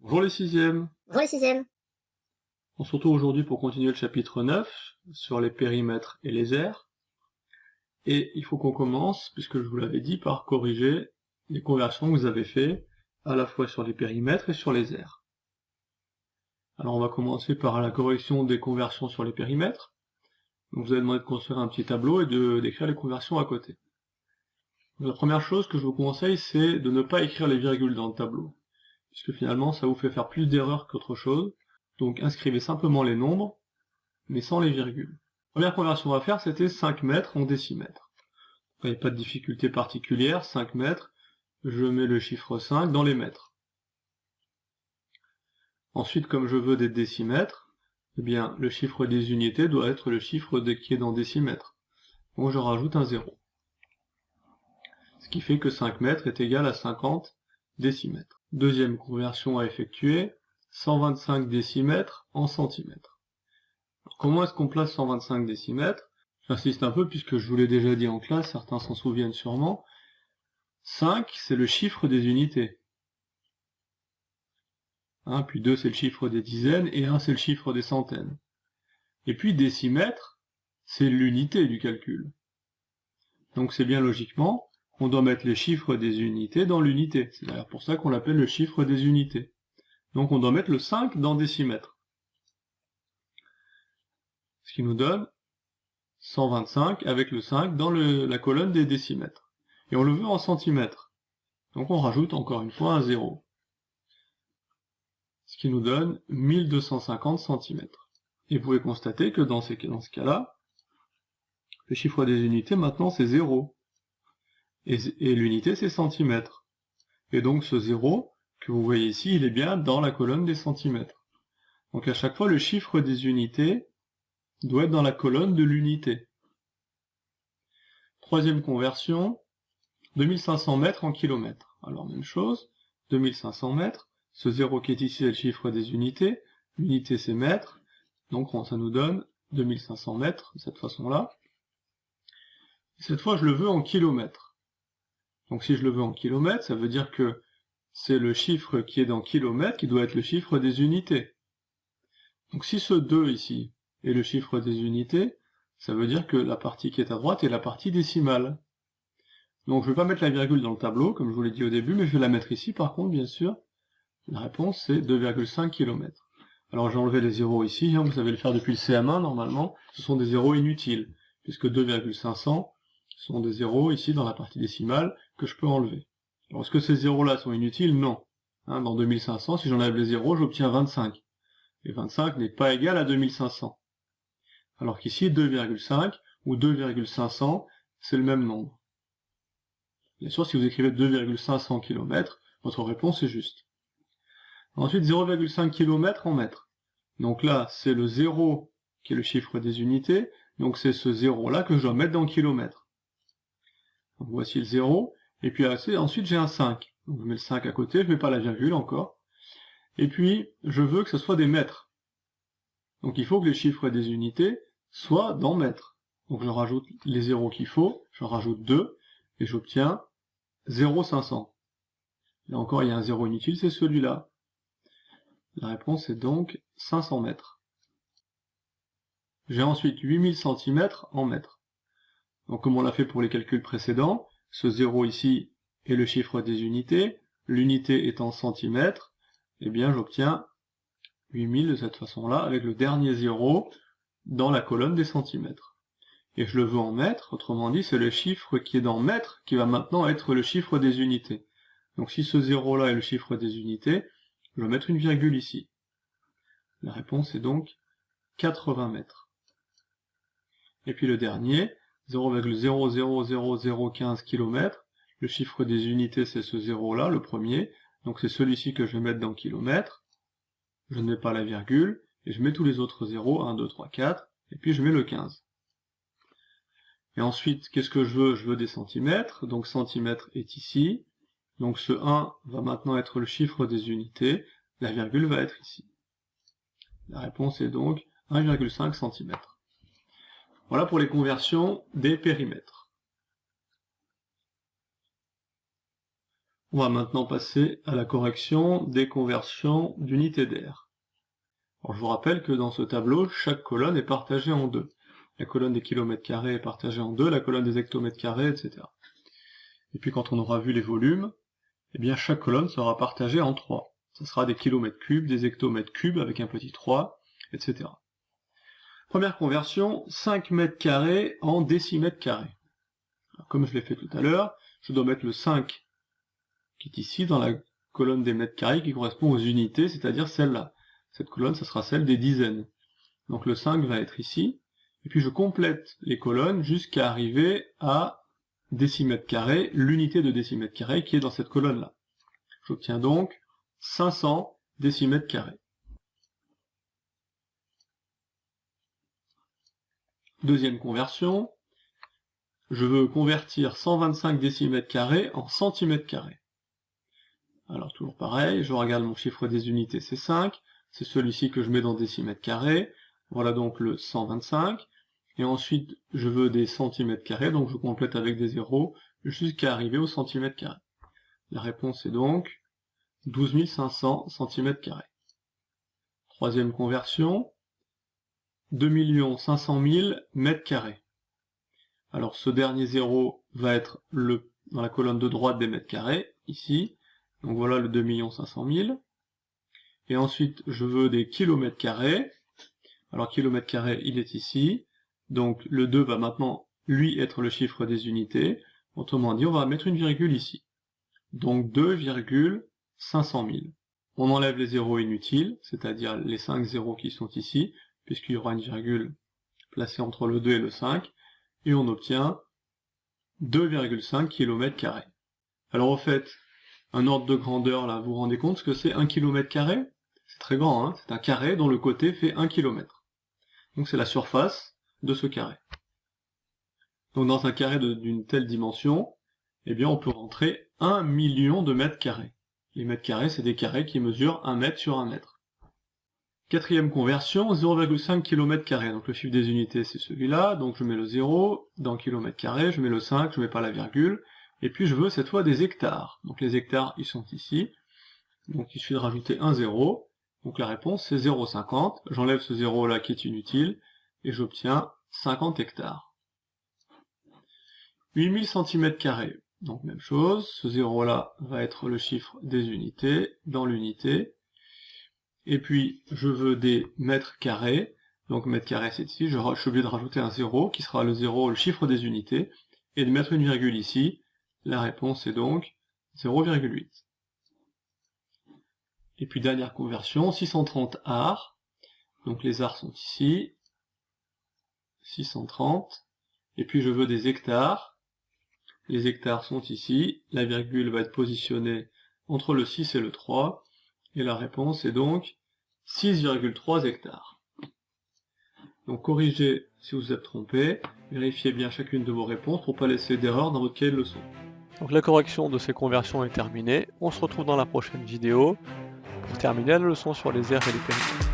Bonjour les sixièmes. Bonjour les sixièmes. On se retrouve aujourd'hui pour continuer le chapitre 9 sur les périmètres et les aires. Et il faut qu'on commence, puisque je vous l'avais dit, par corriger les conversions que vous avez fait à la fois sur les périmètres et sur les aires. Alors on va commencer par la correction des conversions sur les périmètres. Donc vous avez demandé de construire un petit tableau et d'écrire les conversions à côté. Donc, la première chose que je vous conseille, c'est de ne pas écrire les virgules dans le tableau, puisque finalement ça vous fait faire plus d'erreurs qu'autre chose. Donc inscrivez simplement les nombres, mais sans les virgules. La première conversion à faire, c'était 5 mètres en décimètres. Il n'y a pas de difficulté particulière, 5 mètres, je mets le chiffre 5 dans les mètres. Ensuite, comme je veux des décimètres, eh bien, le chiffre des unités doit être le chiffre qui est dans décimètres. Donc je rajoute un 0. Ce qui fait que 5 mètres est égal à 50 décimètres. Deuxième conversion à effectuer, 125 décimètres en centimètres. Alors, comment est-ce qu'on place 125 décimètres? J'insiste un peu puisque je vous l'ai déjà dit en classe, certains s'en souviennent sûrement. 5, c'est le chiffre des unités. Puis 2, c'est le chiffre des dizaines, et 1, c'est le chiffre des centaines. Et puis décimètre, c'est l'unité du calcul. Donc c'est bien logiquement, on doit mettre les chiffres des unités dans l'unité. C'est d'ailleurs pour ça qu'on l'appelle le chiffre des unités. Donc on doit mettre le 5 dans décimètre. Ce qui nous donne 125 avec le 5 dans la colonne des décimètres. Et on le veut en centimètres. Donc on rajoute encore une fois un 0. Ce qui nous donne 1250 cm. Et vous pouvez constater que dans ce cas-là, le chiffre des unités maintenant c'est 0. Et l'unité c'est centimètres. Et donc ce 0 que vous voyez ici, il est bien dans la colonne des centimètres. Donc à chaque fois, le chiffre des unités doit être dans la colonne de l'unité. Troisième conversion, 2500 mètres en kilomètres. Alors même chose, 2500 mètres, ce 0 qui est ici est le chiffre des unités, l'unité c'est mètres, donc ça nous donne 2500 mètres de cette façon-là. Cette fois je le veux en kilomètres. Donc si je le veux en kilomètres, ça veut dire que c'est le chiffre qui est dans kilomètres qui doit être le chiffre des unités. Donc si ce 2 ici est le chiffre des unités, ça veut dire que la partie qui est à droite est la partie décimale. Donc je ne vais pas mettre la virgule dans le tableau, comme je vous l'ai dit au début, mais je vais la mettre ici par contre, bien sûr. La réponse c'est 2,5 km. Alors j'ai enlevé les zéros ici, vous savez le faire depuis le CM1 normalement, ce sont des zéros inutiles, puisque 2,500 sont des zéros ici dans la partie décimale que je peux enlever. Alors est-ce que ces zéros-là sont inutiles? Non. Dans 2500, si j'enlève les zéros, j'obtiens 25. Et 25 n'est pas égal à 2500. Alors qu'ici, 2,5 ou 2,500, c'est le même nombre. Bien sûr, si vous écrivez 2,500 km, votre réponse est juste. Ensuite, 0,5 km en mètres. Donc là, c'est le 0 qui est le chiffre des unités, donc c'est ce 0-là que je dois mettre dans kilomètres. Donc voici le 0, et puis ensuite j'ai un 5. Donc je mets le 5 à côté, je ne mets pas la virgule encore. Et puis, je veux que ce soit des mètres. Donc il faut que les chiffres des unités soient dans mètres. Donc je rajoute les zéros qu'il faut, je rajoute 2, et j'obtiens 0,500. Là encore, il y a un 0 inutile, c'est celui-là. La réponse est donc 500 mètres. J'ai ensuite 8000 cm en mètres. Donc comme on l'a fait pour les calculs précédents, ce 0 ici est le chiffre des unités, l'unité est en centimètres, eh bien j'obtiens 8000 de cette façon-là, avec le dernier 0 dans la colonne des centimètres. Et je le veux en mètres, autrement dit, c'est le chiffre qui est dans mètres qui va maintenant être le chiffre des unités. Donc si ce 0-là est le chiffre des unités, je vais mettre une virgule ici. La réponse est donc 80 mètres. Et puis le dernier, 0,000015 km, le chiffre des unités c'est ce 0-là, le premier, donc c'est celui-ci que je vais mettre dans kilomètres. Je ne mets pas la virgule, et je mets tous les autres zéros, 1, 2, 3, 4, et puis je mets le 15. Et ensuite, qu'est-ce que je veux? Je veux des centimètres, donc centimètre est ici, donc ce 1 va maintenant être le chiffre des unités, la virgule va être ici. La réponse est donc 1,5 cm. Voilà pour les conversions des périmètres. On va maintenant passer à la correction des conversions d'unités d'air. Alors, je vous rappelle que dans ce tableau, chaque colonne est partagée en deux. La colonne des kilomètres carrés est partagée en deux, la colonne des hectomètres carrés, etc. Et puis quand on aura vu les volumes, eh bien chaque colonne sera partagée en trois. Ça sera des kilomètres cubes, des hectomètres cubes avec un petit 3, etc. Première conversion, 5 mètres carrés en décimètres carrés. Alors, comme je l'ai fait tout à l'heure, je dois mettre le 5 qui est ici dans la colonne des mètres carrés qui correspond aux unités, c'est-à-dire celle-là. Cette colonne, ça sera celle des dizaines. Donc le 5 va être ici, et puis je complète les colonnes jusqu'à arriver à décimètres carrés, l'unité de décimètres carrés qui est dans cette colonne-là. J'obtiens donc 500 décimètres carrés. Deuxième conversion, je veux convertir 125 décimètres carrés en centimètres carrés. Alors toujours pareil, je regarde mon chiffre des unités, c'est 5, c'est celui-ci que je mets dans décimètres carrés, voilà donc le 125, et ensuite je veux des centimètres carrés, donc je complète avec des zéros jusqu'à arriver au centimètre carré. La réponse est donc 12 500 centimètres carrés. Troisième conversion, 2 500 000 mètres carrés. Alors ce dernier zéro va être dans la colonne de droite des mètres carrés, ici, donc voilà le 2 500 000. Et ensuite je veux des kilomètres carrés. Alors kilomètre carré, il est ici, donc le 2 va maintenant, lui, être le chiffre des unités, autrement dit, on va mettre une virgule ici. Donc 2,500 000. On enlève les zéros inutiles, c'est-à-dire les 5 zéros qui sont ici, puisqu'il y aura une virgule placée entre le 2 et le 5, et on obtient 2,5 km². Alors au fait, un ordre de grandeur, là, vous vous rendez compte ce que c'est 1 km²? C'est très grand, hein, c'est un carré dont le côté fait 1 km. Donc c'est la surface de ce carré. Donc dans un carré d'une telle dimension, eh bien on peut rentrer 1 million de mètres carrés. Les mètres carrés, c'est des carrés qui mesurent 1 mètre sur 1 mètre. Quatrième conversion, 0,5 km². Donc le chiffre des unités, c'est celui-là. Donc je mets le 0 dans kilomètre carré, je mets le 5, je mets pas la virgule. Et puis je veux cette fois des hectares. Donc les hectares, ils sont ici. Donc il suffit de rajouter un 0. Donc la réponse, c'est 0,50. J'enlève ce 0 là qui est inutile. Et j'obtiens 50 hectares. 8000 cm². Donc même chose, ce 0 là va être le chiffre des unités dans l'unité. Et puis je veux des mètres carrés, donc mètre carré c'est ici, je suis obligé de rajouter un 0 qui sera le 0, le chiffre des unités, et de mettre une virgule ici. La réponse est donc 0,8. Et puis dernière conversion, 630 arts, donc les arts sont ici, 630, et puis je veux des hectares. Les hectares sont ici, la virgule va être positionnée entre le 6 et le 3, et la réponse est donc 6,3 hectares. Donc corrigez si vous êtes trompé, vérifiez bien chacune de vos réponses pour ne pas laisser d'erreur dans votre cahier de leçons. Donc la correction de ces conversions est terminée, on se retrouve dans la prochaine vidéo pour terminer la leçon sur les aires et les périmètres.